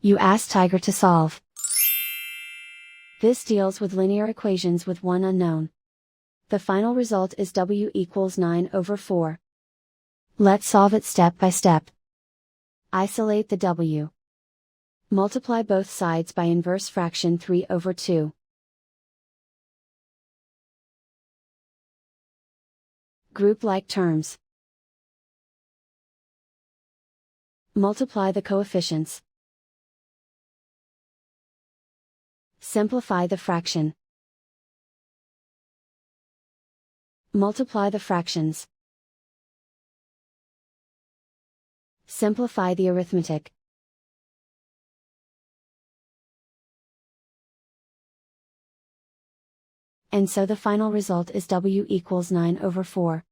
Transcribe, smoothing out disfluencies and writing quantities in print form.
You ask Tiger to solve. This deals with linear equations with one unknown. The final result is W equals 9/4. Let's solve it step by step. Isolate the W. Multiply both sides by inverse fraction 3/2. Group like terms. Multiply the coefficients. Simplify the fraction. Multiply the fractions. Simplify the arithmetic. And so the final result is W equals 9/4.